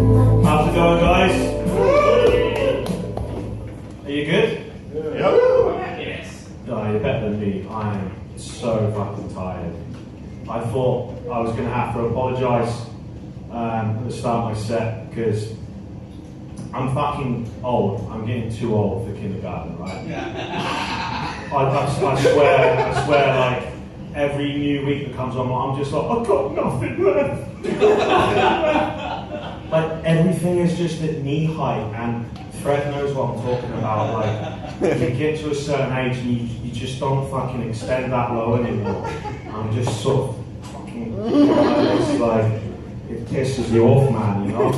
How's it going, guys? Are you good? Yep. Yes. Oh, you're better than me. I am so fucking tired. I thought I was going to have to apologise at the start of my set because I'm fucking old. I'm getting too old for kindergarten, right? I swear, like every new week that comes on, I'm just like, I've got nothing left. Like everything is just at knee height, and Fred knows what I'm talking about. Like you get to a certain age and you just don't fucking extend that low anymore. I'm just sort of fucking it's like it pisses you off, man. You know,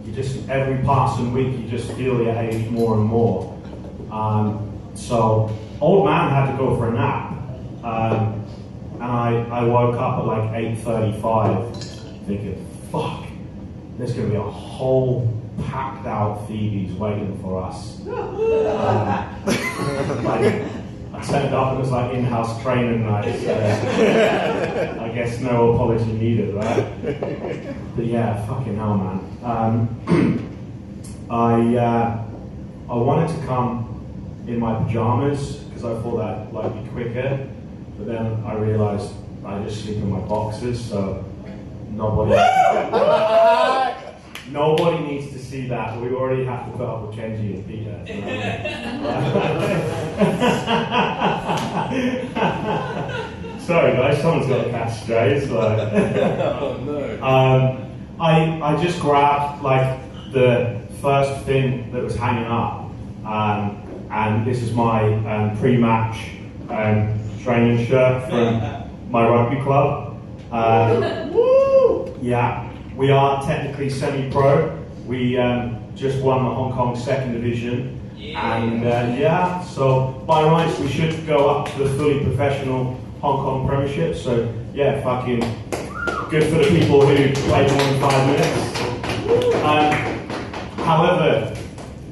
you just every passing week you just feel your age more and more. So old man had to go for a nap, and I woke up at like 8:35, thinking, fuck. There's going to be a whole packed out Phoebe's waiting for us. I turned up and it was like in-house training night, so I guess no apology needed, right? But yeah, fucking hell, man. I wanted to come in my pajamas because I thought that might be quicker, but then I realised I just sleep in my boxers, so Nobody needs to see that. We already have to put up with Kenji and Peter. Sorry guys, someone's got to catch strays. Like, Oh no. I just grabbed like the first thing that was hanging up, and this is my pre-match training shirt from my rugby club. Yeah, we are technically semi-pro. We just won the Hong Kong second division, and yeah, so by rights we should go up to the fully professional Hong Kong Premiership. So yeah, fucking good for the people who played more than 5 minutes. However,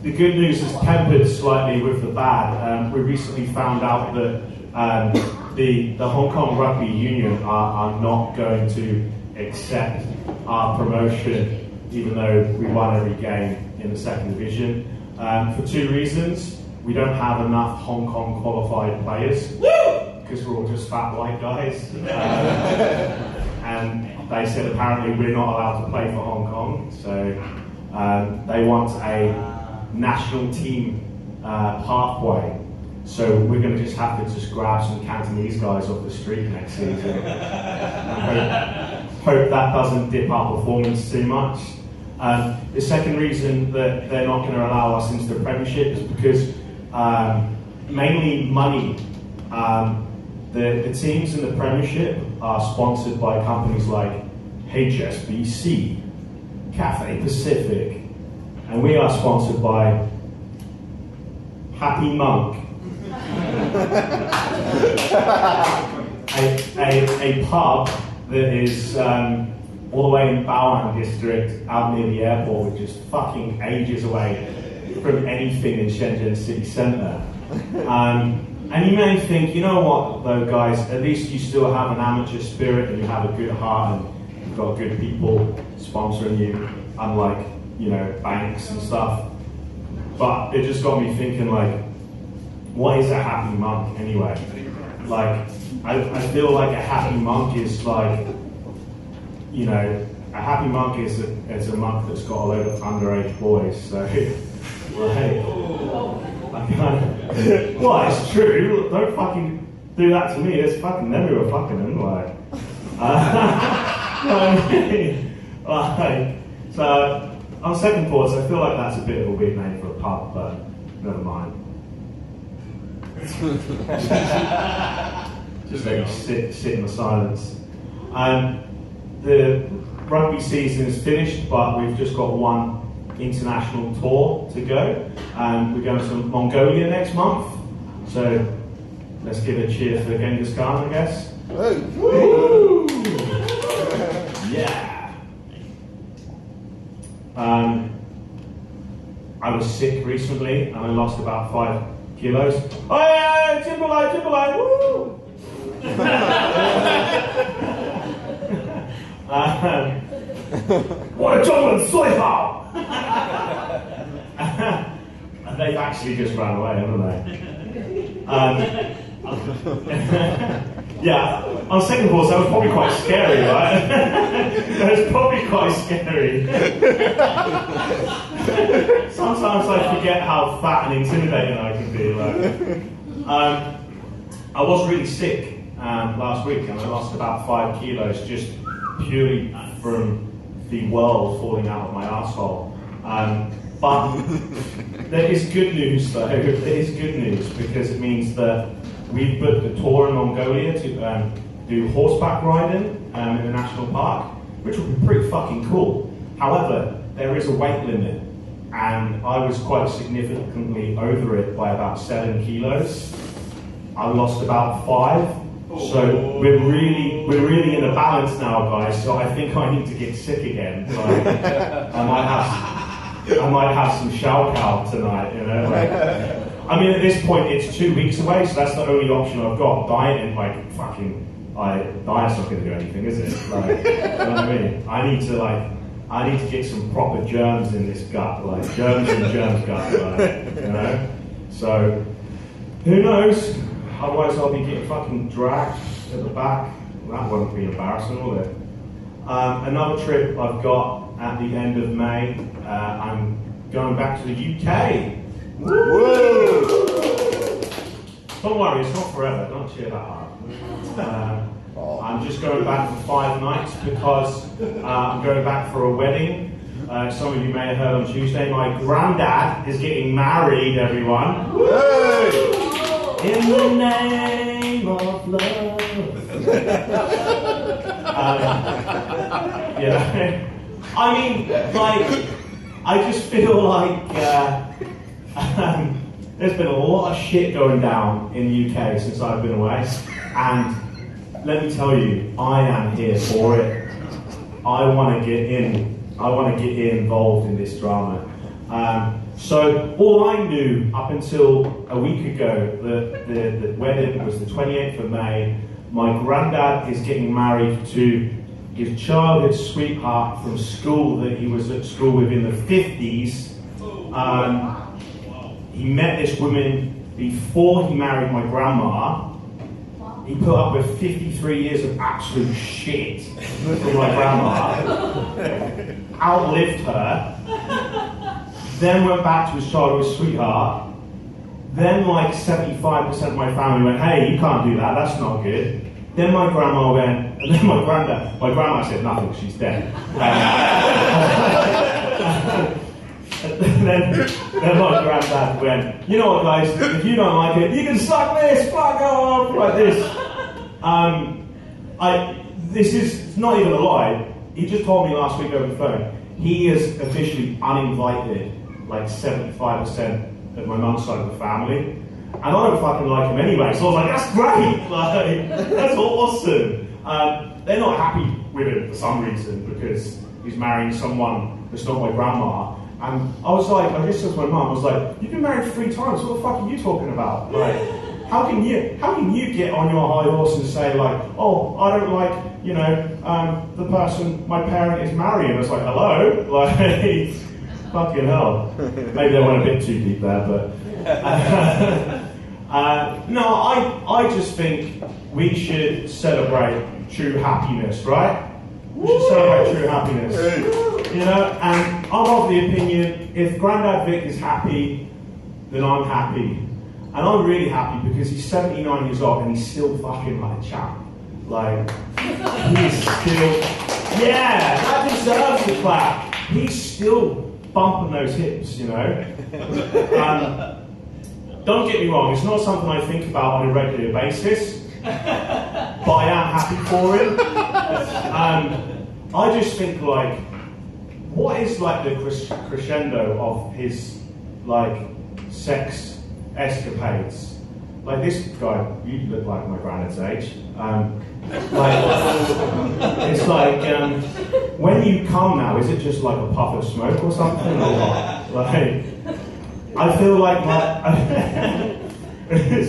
the good news is tempered slightly with the bad. We recently found out that the Hong Kong Rugby Union are not going to accept our promotion, even though we won every game in the second division, for two reasons. We don't have enough Hong Kong qualified players because we're all just fat white guys, and they said apparently we're not allowed to play for Hong Kong, so they want a national team pathway. So we're going to just have to just grab some Cantonese guys off the street next season. Hope that doesn't dip our performance too much. The second reason that they're not going to allow us into the Premiership is because mainly money. The teams in the Premiership are sponsored by companies like HSBC, Cathay Pacific, and we are sponsored by Happy Monk. a pub that is all the way in Bao'an district, out near the airport, which is fucking ages away from anything in Shenzhen city centre. And you may think, you know what though guys, at least you still have an amateur spirit and you have a good heart and you've got good people sponsoring you, unlike, you know, banks and stuff. But it just got me thinking, like, what is a happy monk anyway? Like, I feel like a happy monk is like, you know, a happy monk is a monk that's got a load of underage boys. So, like, well, it's true. Don't fucking do that to me. It's fucking them who are fucking them. Like, like, so on second thoughts, I feel like that's a bit of a weird name for a pub, but never mind. Just let me sit in the silence. The rugby season is finished, but we've just got one international tour to go. We're going to Mongolia next month, so let's give a cheer for Genghis Khan, I guess. Hey. Woo! Yeah. I was sick recently and I lost about 5 kilos. Oh yeah, Timberline, woo! 我的中文最好 And they've actually just ran away, haven't they? Yeah, on second course, that was probably quite scary, right? That was probably quite scary. Sometimes I forget how fat and intimidating I can be. Like, I was really sick last week, and I lost about 5 kilos just purely from the world falling out of my arsehole. But there is good news, though. There is good news because it means that we've booked a tour in Mongolia to do horseback riding in the national park, which will be pretty fucking cool. However, there is a weight limit, and I was quite significantly over it by about 7 kilos. I lost about 5. So we're really in a balance now, guys. So I think I need to get sick again. Like, I might have some shao cow tonight, you know. Like, I mean, at this point, it's 2 weeks away, so that's the only option I've got. Dieting, like, diet's not going to do anything, is it? Like, you know what I mean? I need to get some proper germs in this gut, like germs in germs gut, like, you know. So who knows? Otherwise, I'll be getting fucking dragged at the back. That won't be embarrassing, will it? Another trip I've got at the end of May. I'm going back to the UK. Woo! Don't worry, it's not forever. Don't cheer that hard. I'm just going back for 5 nights because I'm going back for a wedding. Some of you may have heard on Tuesday, my granddad is getting married, everyone. Hey! In the name of love. You know, I mean, like, I just feel like there's been a lot of shit going down in the UK since I've been away, and let me tell you, I am here for it. I want to get in. I want to get involved in this drama. So all I knew up until a week ago, the wedding was the 28th of May. My granddad is getting married to his childhood sweetheart from school that he was at school with in the 50s. He met this woman before he married my grandma. He put up with 53 years of absolute shit from my grandma. Outlived her. Then went back to his childhood sweetheart. Then like 75% of my family went, hey, you can't do that, that's not good. Then my grandma went, and then my grandma said nothing, she's dead. And then my granddad went, you know what guys, if you don't like it, you can suck this, fuck off, like this. This is not even a lie. He just told me last week over the phone, he is officially uninvited like 75% of my mum's side of the family. And I don't fucking like him anyway, so I was like, that's great, like, that's awesome. They're not happy with it for some reason, because he's marrying someone that's not my grandma. And I was like, I just said to my mum, I was like, you've been married 3 times, what the fuck are you talking about? Like, how can you get on your high horse and say like, oh, I don't like, you know, the person my parent is marrying? I was like, hello? Like, fucking hell. Maybe I went a bit too deep there, but... no, I just think we should celebrate true happiness, right? We should celebrate true happiness. You know, and I'm of the opinion, if Grandad Vic is happy, then I'm happy. And I'm really happy because he's 79 years old and he's still fucking like a champ. Like, he's still... Yeah, that deserves a clap. He's still bumping those hips, you know? Don't get me wrong, it's not something I think about on a regular basis, but I am happy for him. I just think, like, what is like the crescendo of his like sex escapades? Like this guy, you look like my granddad's age. It's like when you come now, is it just like a puff of smoke or something, or what? Like, I feel like my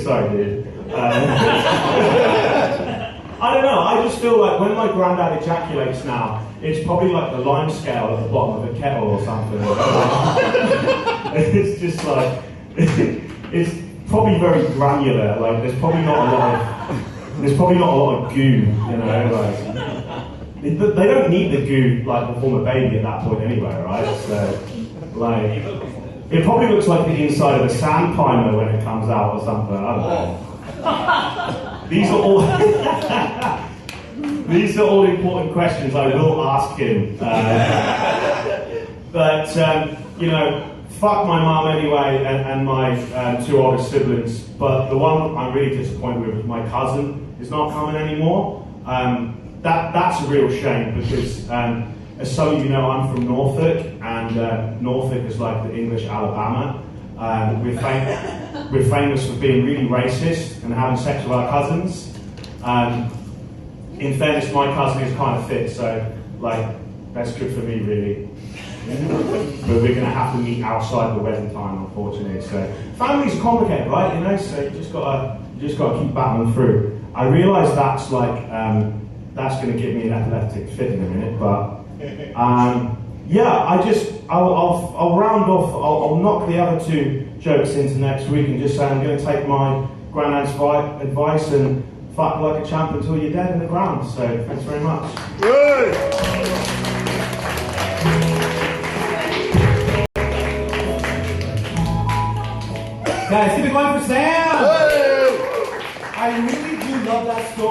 sorry, dude. I don't know, I just feel like when my granddad ejaculates now, it's probably like the lime scale at the bottom of a kettle or something. It's just like, it's probably very granular, like there's probably not a lot of goo, you know, like, they don't need the goo like to form a baby at that point anyway, right? So, like, it probably looks like the inside of a sandpiper when it comes out or something, I don't know. These are all important questions I will ask him. But, you know, fuck my mum anyway and my two older siblings, but the one I'm really disappointed with is my cousin is not coming anymore. That's a real shame because, as some of you know, I'm from Norfolk, and Norfolk is like the English Alabama. We're famous for being really racist and having sex with our cousins. In fairness, my cousin is kind of fit, so like that's good for me, really. But we're going to have to meet outside the wedding time, unfortunately. So family's complicated, right? You know, so you just got to keep battling through. I realise that's like that's going to give me an epileptic fit in a minute, but yeah, I'll round off. I'll knock the other two jokes into next week and just say I'm going to take my granddad's advice and fuck like a champ until you're dead in the ground. So thanks very much. Good. Guys, keep it going for Sam! Hey. I really do love that story.